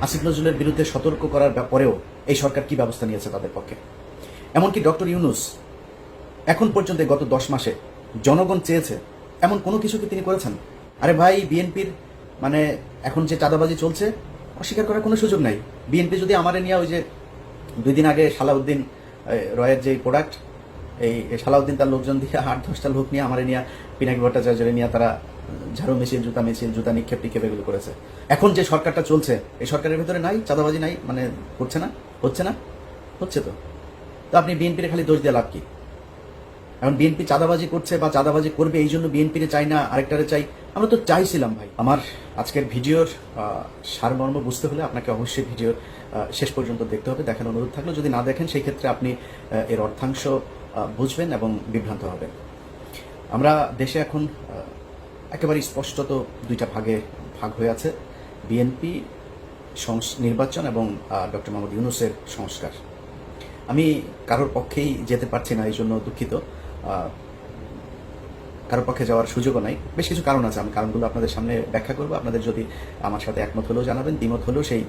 আসিফ নজরুলের বিরুদ্ধে সতর্ক করার পরেও এই সরকার কি ব্যবস্থা নিয়েছে তাদের পক্ষে? এমনকি ডক্টর ইউনূস এখন পর্যন্ত গত 10 মাসে জনগণ চেয়েছে এমন কোনো কিছু কি তিনি করেছেন? আরে ভাই, বিএনপির মানে এখন যে চাঁদাবাজি চলছে অস্বীকার করার কোনো সুযোগ নাই। বিএনপি যদি আমারে নিয়ে ওই যে 2 দিন আগে সালাউদ্দিন রয়ের যে প্রোডাক্ট, এই সালাউদ্দিন তার লোকজন দিয়ে 8-10টা লোক নিয়ে আমারে নিয়ে পিনাকি ভট্টাচার্যের নিয়ে তারা ঝাড়ু মিছিল, জুতা নিক্ষেপ এগুলো করেছে। এখন যে সরকারটা চলছে এই সরকারের ভিতরে নাই চাঁদাবাজি, নাই মানে করছে না, হচ্ছে না, হচ্ছে তো আপনি বিএনপির খালি দোষ দিয়ে লাভ কি? এখন বিএনপি চাঁদাবাজি করছে বা চাঁদাবাজি করবে এই জন্য বিএনপিরে চাই না আরেকটারে চাই? আমরা তো চাইছিলাম ভাই। আমার আজকের ভিডিওর সারমর্ম বুঝতে হলে আপনাকে অবশ্যই ভিডিওর শেষ পর্যন্ত দেখতে হবে। দেখার অনুরোধ থাকলো, যদি না দেখেন সেই ক্ষেত্রে আপনি এর অর্থাংশ বুঝবেন এবং বিভ্রান্ত হবেন। আমরা দেশে এখন একেবারে স্পষ্টত দুইটা ভাগ হয়ে আছে, বিএনপি নির্বাচন এবং ডক্টর মোহাম্মদ ইউনূসের সংস্কার। আমি কারোর পক্ষেই যেতে পারছি না, এই জন্য দুঃখিত। কারোর পক্ষে যাওয়ার সুযোগও নাই। বেশ কিছু কারণ আছে, আমি কারণগুলো আপনাদের সামনে ব্যাখ্যা করবো। আপনাদের যদি আমার সাথে একমত হলেও জানাবেন, দ্বিমত হলেও সেই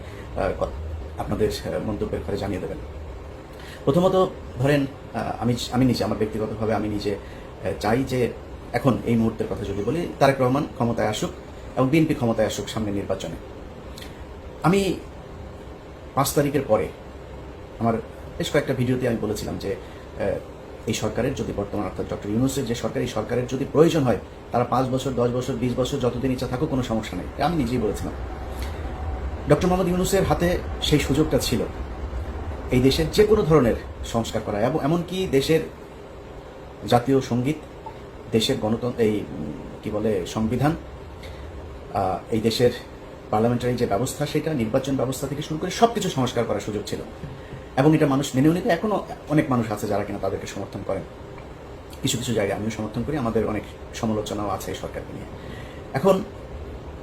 আপনাদের মন্তব্যের ঘরে জানিয়ে দেবেন। প্রথমত ধরেন, আমি নিজে আমার ব্যক্তিগতভাবে আমি নিজে চাই যে এখন এই মুহূর্তের কথা যদি বলি, তারেক রহমান ক্ষমতায় আসুক এবং বিএনপি ক্ষমতায় আসুক সামনে নির্বাচনে। আমি 5 তারিখের পরে আমার বেশ কয়েকটা ভিডিওতে আমি বলেছিলাম যে এই সরকারের যদি বর্তমান অর্থাৎ ডক্টর ইউনূসের যে সরকার, এই সরকারের যদি প্রয়োজন হয় তারা 5 বছর, 10 বছর, 20 বছর যতদিন ইচ্ছা থাকুক, কোনো সমস্যা নেই। আমি নিজেই বলেছিলাম। ডক্টর মোহাম্মদ ইউনূসের হাতে সেই সুযোগটা ছিল এই দেশের যে কোনো ধরনের সংস্কার করা, এবং এমনকি দেশের জাতীয় সঙ্গীত, দেশের গণতন্ত্র, এই কি বলে সংবিধান, এই দেশের পার্লামেন্টারি যে ব্যবস্থা, সেটা নির্বাচন ব্যবস্থা থেকে শুরু করে সবকিছু সংস্কার করার সুযোগ ছিল। এবং এটা মানুষ মেনেও নিতে এখনো অনেক মানুষ আছে যারা কিনা তাদেরকে সমর্থন করেন। কিছু কিছু জায়গায় আমিও সমর্থন করি, আমাদের অনেক সমালোচনাও আছে এই সরকারকে নিয়ে। এখন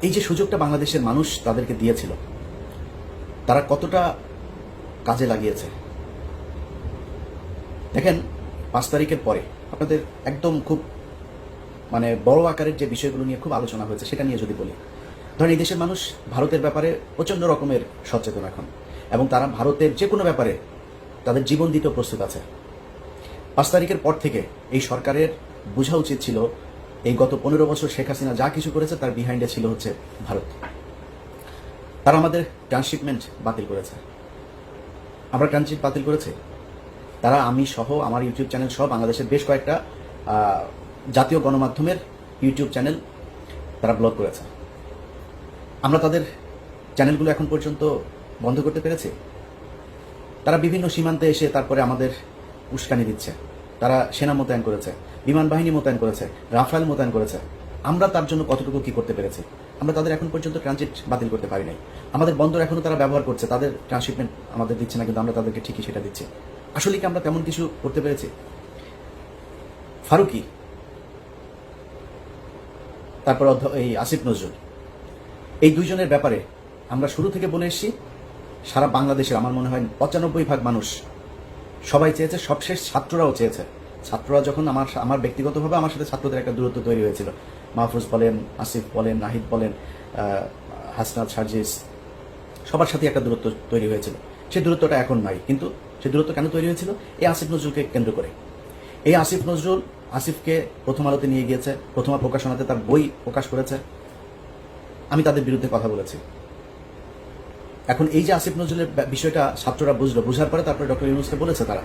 এই যে সুযোগটা বাংলাদেশের মানুষ তাদেরকে দিয়েছিল, তারা কতটা কাজে লাগিয়েছে দেখেন। 5 তারিখের পরে আপনাদের একদম খুব মানে বড় আকারের যে বিষয়গুলো নিয়ে খুব আলোচনা হয়েছে সেটা নিয়ে যদি বলি, ধরেন এই দেশের মানুষ ভারতের ব্যাপারে প্রচণ্ড রকমের সচেতন এখন, এবং তারা ভারতের যে কোনো ব্যাপারে তাদের জীবন দিতেও প্রস্তুত আছে। 5 তারিখের পর থেকে এই সরকারের বোঝা উচিত ছিল এই গত 15 বছর শেখ হাসিনা যা কিছু করেছে তার বিহাইন্ডে ছিল হচ্ছে ভারত। তারা আমাদের ট্রান্সশিপমেন্ট বাতিল করেছে, আমরা ট্রানজিট বাতিল করেছি। তারা আমি সহ, আমার ইউটিউব চ্যানেল সহ বাংলাদেশের বেশ কয়েকটা জাতীয় গণমাধ্যমের ইউটিউব চ্যানেল তারা ব্লক করেছে। আমরা তাদের চ্যানেলগুলো এখন পর্যন্ত বন্ধ করতে পেরেছি। তারা বিভিন্ন সীমান্তে এসে তারপরে আমাদের উস্কানি দিচ্ছে। তারা সেনা মোতায়েন করেছে, বিমান বাহিনী মোতায়েন করেছে, রাফায়েল মোতায়েন করেছে। আমরা তার জন্য কতটুকু কি করতে পেরেছি? আমরা তাদের এখন পর্যন্ত ট্রানজিট বাতিল করতে পারি নাই। আমাদের বন্দর এখনো তারা ব্যবহার করছে, তাদের ট্রান্সশিপমেন্ট আমাদের দিচ্ছে না, কিন্তু আমরা তাদেরকে ঠিকই সেটা দিচ্ছি। আসলে কি আমরা তেমন কিছু করতে পেরেছি? ফারুকি, তারপর এই আসিফ নজরুল, এই দুইজনের ব্যাপারে আমরা শুরু থেকে বলে এসেছি। সারা বাংলাদেশের আমার মনে হয় 95% মানুষ সবাই চেয়েছে, সবশেষ ছাত্ররাও চেয়েছে। ছাত্ররা যখন আমার ব্যক্তিগতভাবে আমার সাথে ছাত্রদের একটা দূরত্ব তৈরি হয়েছিল, মাহফুজ বলেন, আসিফ বলেন, নাহিদ বলেন, হাসনাত, সার্জিস, সবার সাথে একটা দূরত্ব তৈরি হয়েছিল। সেই দূরত্বটা এখন নাই, কিন্তু সেই দূরত্ব কেন তৈরি হয়েছিল? এই আসিফ নজরুলকে কেন্দ্র করে। এই আসিফ নজরুল আসিফকে প্রথম আলোতে নিয়ে গিয়েছে, প্রথমা প্রকাশনাতে তার বই প্রকাশ করেছে। আমি তাদের বিরুদ্ধে কথা বলেছি। এখন এই যে আসিফ নজরুলের বিষয়টা ছাত্ররা বুঝলো, বুঝার পরে তারপরে ডক্টর ইউনূসকে বলেছে তারা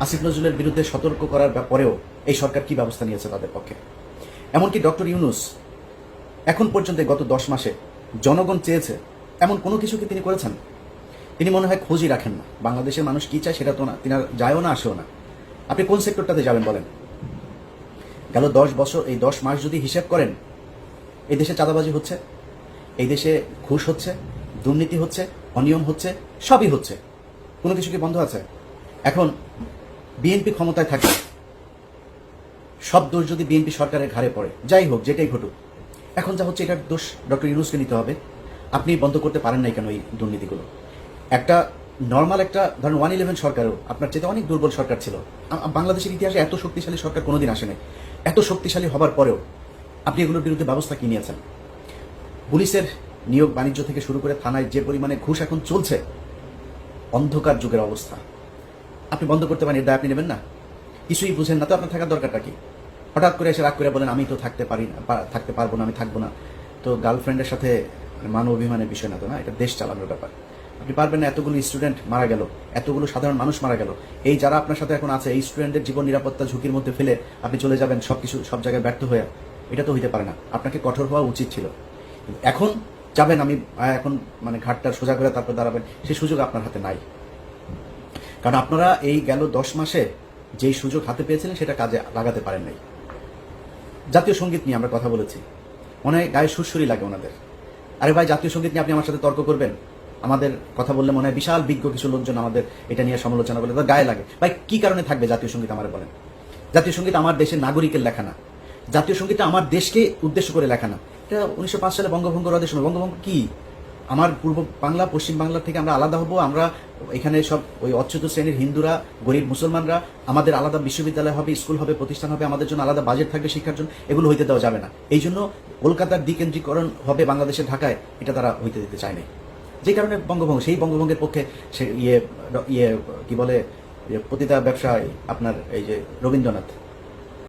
আসিফ নজরুলের বিরুদ্ধে সতর্ক করার পরেও এই সরকার কি ব্যবস্থা নিয়েছে তাদের পক্ষে। এমনকি ডক্টর ইউনূস এখন পর্যন্ত গত 10 মাসে জনগণ চেয়েছে এমন কোনো কিছু কি তিনি করেছেন? তিনি মনে হয় খোঁজই রাখেন না। বাংলাদেশের মানুষ কি চায় সেটা তো না, তিনি যায়ও না, আসেও না। আপনি কোন সেক্টরটাতে যাবেন বলেন? গেল 10 বছর, এই 10 মাস যদি হিসাব করেন, এই দেশে চাঁদাবাজি হচ্ছে, এই দেশে ঘুষ হচ্ছে, দুর্নীতি হচ্ছে, অনিয়ম হচ্ছে, সবই হচ্ছে। কোনো কিছু কি বন্ধ আছে? এখন বিএনপি ক্ষমতায় থাকে, সব দোষ যদি বিএনপি সরকারের ঘাড়ে পড়ে, যাই হোক, যেটাই ঘটুক, এখন যা হচ্ছে এটার দোষ ডক্টর ইউনূসকে নিতে হবে। আপনি বন্ধ করতে পারেন নাই কেন এই দুর্নীতিগুলো? একটা নর্মাল একটা ধরেন 111 সরকারও আপনার চেয়ে অনেক দুর্বল সরকার ছিল। বাংলাদেশের ইতিহাসে এত শক্তিশালী সরকার কোনোদিন আসে নাই। এত শক্তিশালী হবার পরেও আপনি এগুলোর বিরুদ্ধে ব্যবস্থা কি নিয়েছেন? পুলিশের নিয়োগ বাণিজ্য থেকে শুরু করে থানায় যে পরিমাণে ঘুষ এখন চলছে, অন্ধকার যুগের অবস্থা। আপনি বন্ধ করতে পারেন, এর দায় আপনি নেবেন না? কিছুই বুঝেন না তো আপনার থাকার দরকারটা কি? হঠাৎ করে এসে রাগ করে বলেন আমি তো থাকতে পারি না, থাকতে পারবো না, আমি থাকবো না। তো গার্লফ্রেন্ডের সাথে মান অভিমানের বিষয় না তো, না, এটা দেশ চালানোর ব্যাপার। আপনি পারবেন না? এতগুলো স্টুডেন্ট মারা গেল, এতগুলো সাধারণ মানুষ মারা গেল, এই যারা আপনার সাথে এখন আছে এই স্টুডেন্টদের জীবন নিরাপত্তা ঝুঁকির মধ্যে ফেলে আপনি চলে যাবেন সবকিছু সব জায়গায় ব্যর্থ হয়ে? এটা তো হইতে পারে না। আপনাকে কঠোর হওয়া উচিত ছিল। এখন যাবেন আমি এখন মানে ঘাটটা সোজা করে তারপর দাঁড়াবেন, সেই সুযোগ আপনার হাতে নাই। কারণ আপনারা এই গেল 10 মাসে যেই সুযোগ হাতে পেয়েছিলেন সেটা কাজে লাগাতে পারেন নাই। জাতীয় সঙ্গীত নিয়ে আমরা কথা বলেছি, মনে হয় গায়ে সুরসুরি লাগে ওনাদের। আরে ভাই, জাতীয় সঙ্গীত নিয়ে আপনি আমার সাথে তর্ক করবেন? আমাদের কথা বললে মনে হয় বিশাল বিজ্ঞ কিছু লোকজন আমাদের এটা নিয়ে সমালোচনা করলে তার গায়ে লাগে। ভাই, কি কারণে থাকবে জাতীয় সঙ্গীত আমার বলেন? জাতীয় সঙ্গীত আমার দেশের নাগরিকের লেখা না, জাতীয় সঙ্গীতটা আমার দেশকে উদ্দেশ্য করে লেখা না। এটা 1905 সালে বঙ্গভঙ্গ রদের সময়। বঙ্গভঙ্গ কি? আমার পূর্ব বাংলা পশ্চিম বাংলা থেকে আমরা আলাদা হব, আমরা এখানে সব ওই অচ্যুত শ্রেণীর হিন্দুরা, গরিব মুসলমানরা, আমাদের আলাদা বিশ্ববিদ্যালয় হবে, স্কুল হবে, প্রতিষ্ঠান হবে, আমাদের জন্য আলাদা বাজেট থাকবে শিক্ষার জন্য, এগুলো হইতে দেওয়া যাবে না। এই জন্য কলকাতার দ্বিকেন্দ্রীকরণ হবে বাংলাদেশের ঢাকায়, এটা তারা হইতে দিতে চায় নাই। যে কারণে বঙ্গভঙ্গ, সেই বঙ্গভঙ্গের পক্ষে সে ইয়ে ইয়ে কি বলে পতিতা ব্যবসায় আপনার এই যে রবীন্দ্রনাথ